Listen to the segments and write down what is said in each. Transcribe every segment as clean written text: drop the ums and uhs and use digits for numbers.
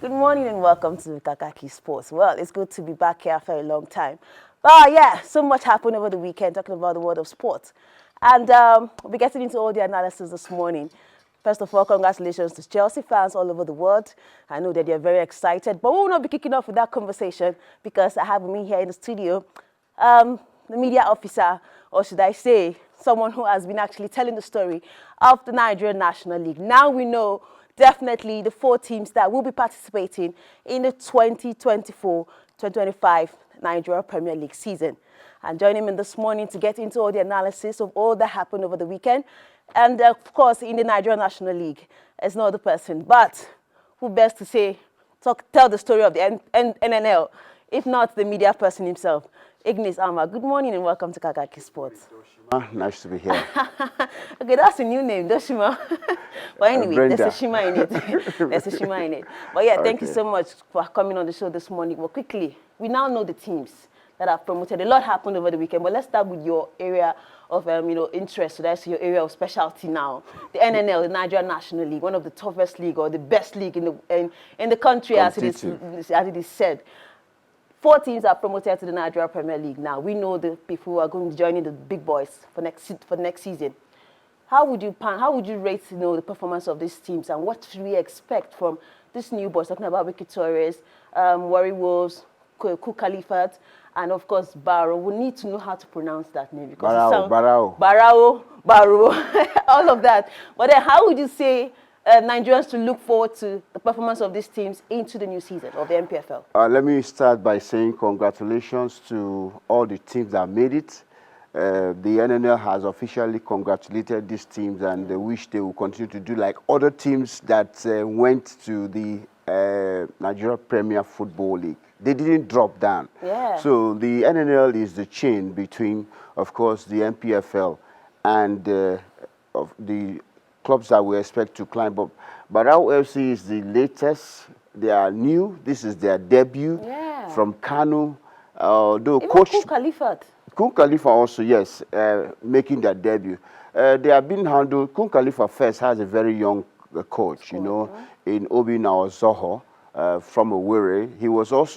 Good morning and welcome to Kakaki Sports. Well, it's good to be back here after a long time. But yeah, so much happened over the weekend talking about the world of sports. And we'll be getting into all the analysis this morning. First of all, congratulations to Chelsea fans all over the world. I know that they're very excited, but we will not be kicking off with that conversation because I have me here in the studio, the media officer, or should I say, someone who has been actually telling the story of the Nigerian National League. Now we know definitely the 4 teams that will be participating in the 2024-2025 Nigeria Premier League season. And joining me this morning to get into all the analysis of all that happened over the weekend, and of course in the Nigerian National League, is no other person, but who best to say, tell the story of the NNL, if not the media person himself, Ignis Alma. Good morning and welcome to Kakaki Sports. Nice to be here. Okay, that's a new name, Doshima. But anyway, Brenda. there's a Shima in it. There's a Shima in it. But yeah, thank you so much for coming on the show this morning. Well, quickly, we now know the teams that are promoted. A lot happened over the weekend, but let's start with your area of interest. So that's your area of specialty now. The NNL, the Nigerian National League, one of the toughest league or the best league in the country, as it is said. 4 teams are promoted to the Nigeria Premier League now. We know the people who are going to join in the big boys for next season. How would you rate the performance of these teams, and what should we expect from these new boys? Talking about Wiki Torres, Warri Wolves, Cook Khalifat, and of course Barrow. We need to know how to pronounce that name because Barrow, all of that. But then, how would you say Nigerians to look forward to the performance of these teams into the new season of the NPFL? Let me start by saying congratulations to all the teams that made it. The NNL has officially congratulated these teams, and they wish they will continue to do like other teams that went to the Nigeria Premier Football League. They didn't drop down. Yeah. So the NNL is the chain between, of course, the NPFL and of the clubs that we expect to climb up. Barao FC is the latest. They are new. This is their debut from Kano. Though coach Kun Khalifa also, yes, making their debut. They have been handled. Kun Khalifa first has a very young coach, in Obi Zoho from Owerri. He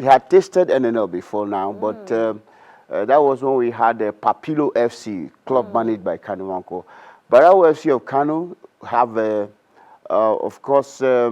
had tasted NNL before now, but that was when we had a Papilo FC club managed by Kano Wanko. Barao FC of Kano have, of course, a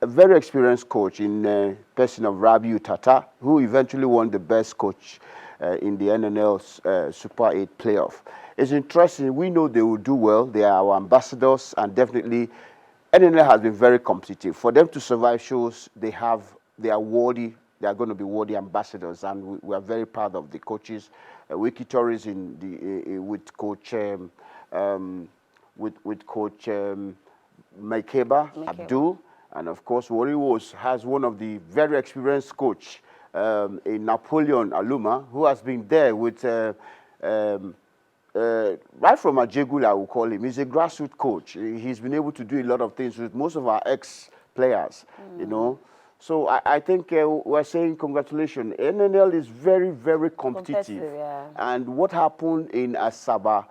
very experienced coach in person of Rabiu Tata, who eventually won the best coach in the NNL Super 8 playoff. It's interesting. We know they will do well. They are our ambassadors, and definitely NNL has been very competitive. For them to survive shows, they are worthy. They are going to be worthy ambassadors, and we are very proud of the coaches. Wiki Torres with coach. With coach Maikeba Abdul, and of course Warri Wolves has one of the very experienced coach in Napoleon Aluma, who has been there with right from Ajegula, I will call him. He's a grassroots coach. He's been able to do a lot of things with most of our ex-players, So I think we're saying congratulations. NNL is very, very competitive. And what happened in Asaba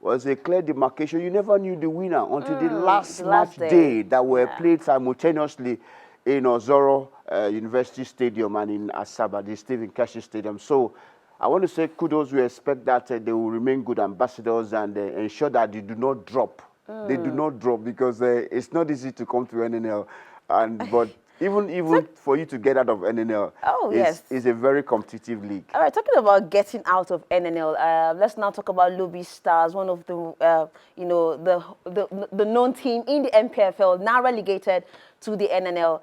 was a clear demarcation. You never knew the winner until the last match day that were played simultaneously in Ozoro University Stadium and in Asaba, the Stephen Keshi Stadium. So I want to say kudos. We expect that they will remain good ambassadors and ensure that they do not drop. They do not drop because it's not easy to come to NNL. But even for you to get out of NNL, is a very competitive league. All right, talking about getting out of NNL, let's now talk about Lobby Stars, one of the the known team in the NPFL, now relegated to the NNL.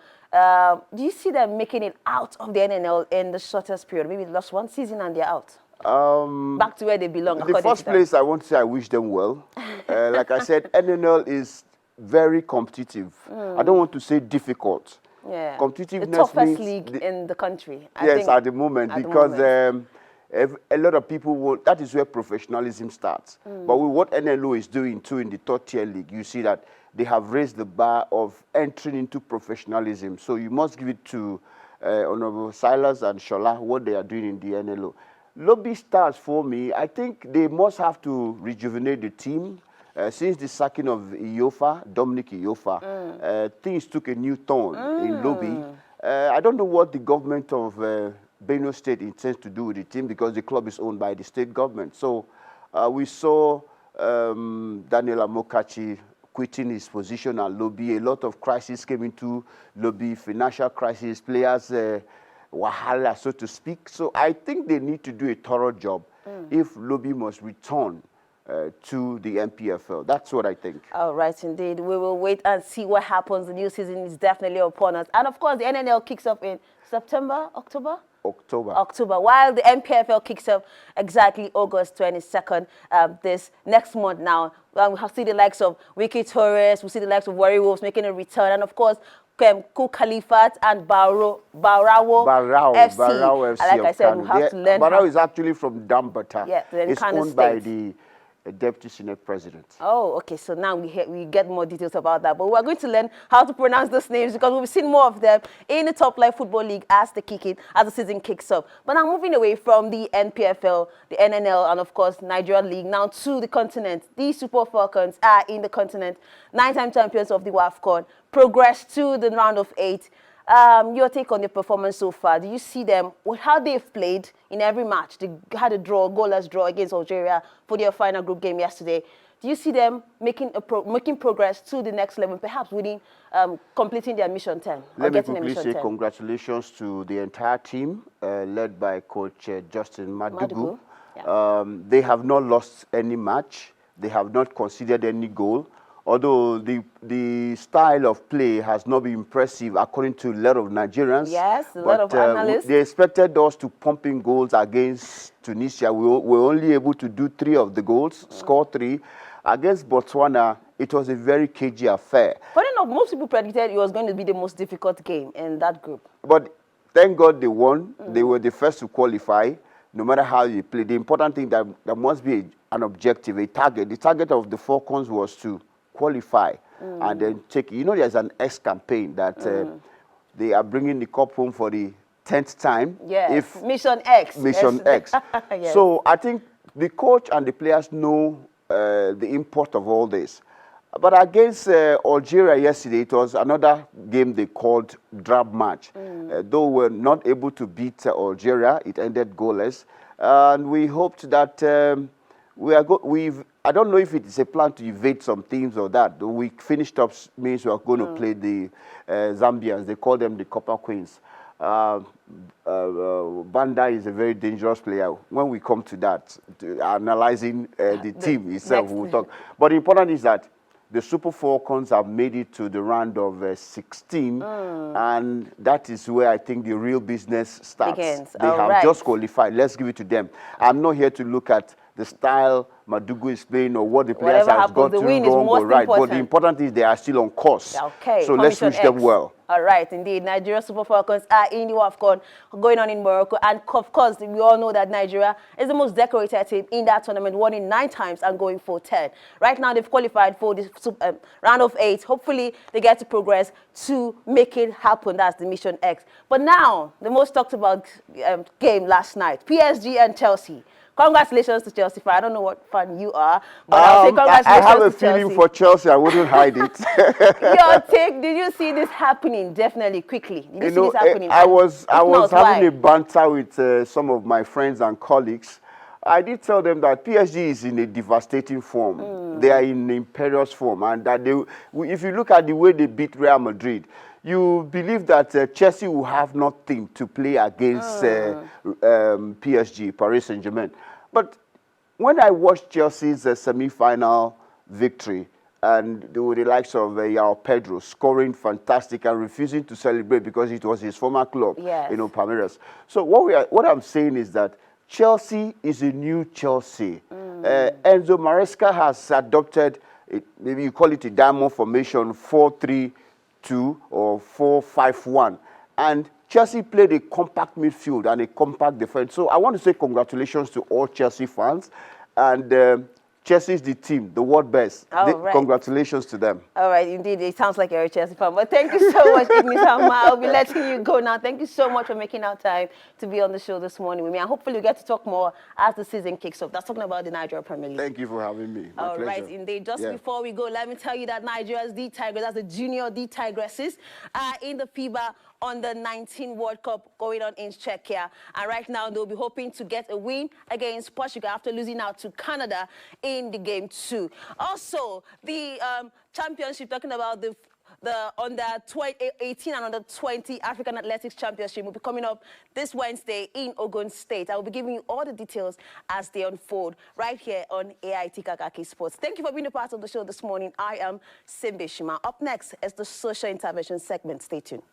Do you see them making it out of the NNL in the shortest period? Maybe lost 1 season and they're out. Back to where they belong. In the first place, I want to say I wish them well. Like I said, NNL is very competitive. I don't want to say difficult. Yeah, competitiveness the toughest means league in the country. I yes, think, at the moment, because a lot of people will. That is where professionalism starts. But with what NLO is doing too in the 3rd tier league, you see that they have raised the bar of entering into professionalism. So you must give it to Honorable Silas and Shola what they are doing in the NLO. Lobby Stars, for me, I think they must have to rejuvenate the team. Since the sacking of Dominic Iyofa, things took a new turn in Lobby. I don't know what the government of Benue State intends to do with the team because the club is owned by the state government. So we saw Daniel Amokachi quitting his position at Lobby. A lot of crises came into Lobby, financial crisis, players wahala, so to speak. So I think they need to do a thorough job if Lobby must return to the MPFL. That's what I think. All right, indeed. We will wait and see what happens. The new season is definitely upon us. And of course, the NNL kicks off in September, October? October, while the MPFL kicks off exactly August 22nd, this next month now. We'll see the likes of Wiki Torres, we'll see the likes of Warri Wolves making a return, and of course, Ku Khalifat and Barao FC. Barao FC. Like I said, we have to learn. Barao is actually from Dambata. Yeah, it's owned by the Deputy Senate President. Oh, okay. So now we get more details about that. But we're going to learn how to pronounce those names because we've seen more of them in the Top Life Football League as the season kicks off. But now moving away from the NPFL, the NNL, and of course Nigerian League, now to the continent. These Super Falcons are in the continent, 9-time champions of the WAFCON, progressed to the round of 8. Your take on the performance so far? Do you see them with how they've played in every match? They had a goalless draw against Algeria for their final group game yesterday. Do you see them making progress to the next level, perhaps winning, completing their mission 10? Let me quickly say congratulations to the entire team led by Coach Justin Madugu. Yeah. They have not lost any match. They have not conceded any goal. Although the style of play has not been impressive according to a lot of Nigerians. Yes, a lot of analysts. They expected us to pump in goals against Tunisia. We were only able to do 3 of the goals, score 3. Against Botswana, it was a very cagey affair. Funny enough, most people predicted it was going to be the most difficult game in that group. But thank God they won. They were the first to qualify, no matter how you play. The important thing that there must be an objective, a target. The target of the Falcons was to qualify and then take, there's an X campaign that they are bringing the cup home for the 10th time. Yes, Mission X. Mission X. Yes. So I think the coach and the players know the import of all this. But against Algeria yesterday, it was another game they called drab match. Though we're not able to beat Algeria, it ended goalless. And we hoped that I don't know if it is a plan to evade some teams or that. The week finished up means we are going to play the Zambians. They call them the Copper Queens. Banda is a very dangerous player. When we come to that, analyzing the team itself, we'll talk. But the important is that the Super Falcons have made it to the round of 16, and that is where I think the real business starts. They have just qualified. Let's give it to them. I'm not here to look at the style Madugu is playing or what the players have got to wrong or right. But the important is they are still on course. Okay. So let's wish them well. All right, indeed. Nigeria Super Falcons are in the WAFCON going on in Morocco. And of course, we all know that Nigeria is the most decorated team in that tournament, winning 9 times and going for 10. Right now, they've qualified for this round of 8. Hopefully, they get to progress to make it happen. That's the Mission X. But now, the most talked about game last night, PSG and Chelsea. Congratulations to Chelsea fan. I don't know what fan you are, but I'll say congratulations to Chelsea. I have a feeling for Chelsea. I wouldn't hide it. Your take, did you see this happening? Definitely, quickly. Did you see this happening? I was having a banter with some of my friends and colleagues. I did tell them that PSG is in a devastating form. They are in imperious form. And that if you look at the way they beat Real Madrid, you believe that Chelsea will have nothing to play against PSG, Paris Saint-Germain. But when I watched Chelsea's semi-final victory, and with the likes of João Pedro scoring fantastic and refusing to celebrate because it was his former club, Palmeiras. So what I'm saying is that Chelsea is a new Chelsea. Enzo Maresca has adopted, maybe you call it a diamond formation, 4-3-2 or 4-5-1. And Chelsea played a compact midfield and a compact defense. So I want to say congratulations to all Chelsea fans. And Chelsea is the team, the world best. right. Congratulations to them. All right, indeed, it sounds like you're a Chelsea fan. But thank you so much, Ignis Alma. I'll be letting you go now. Thank you so much for making our time to be on the show this morning with me. And hopefully we get to talk more as the season kicks off. That's talking about the Nigeria Premier League. Thank you for having me. My All pleasure. right, indeed. Just before we go, let me tell you that Nigeria's D Tigers, that's the junior D Tigresses, are in the FIBA Under-19 World Cup going on in Czechia. And right now, they'll be hoping to get a win against Portugal after losing out to Canada in the game 2. Also, the championship, talking about the under 18 and under 20 African Athletics Championship will be coming up this Wednesday in Ogun State. I will be giving you all the details as they unfold right here on AIT Kakaki Sports. Thank you for being a part of the show this morning. I am Simbe Shima. Up next is the social intervention segment. Stay tuned.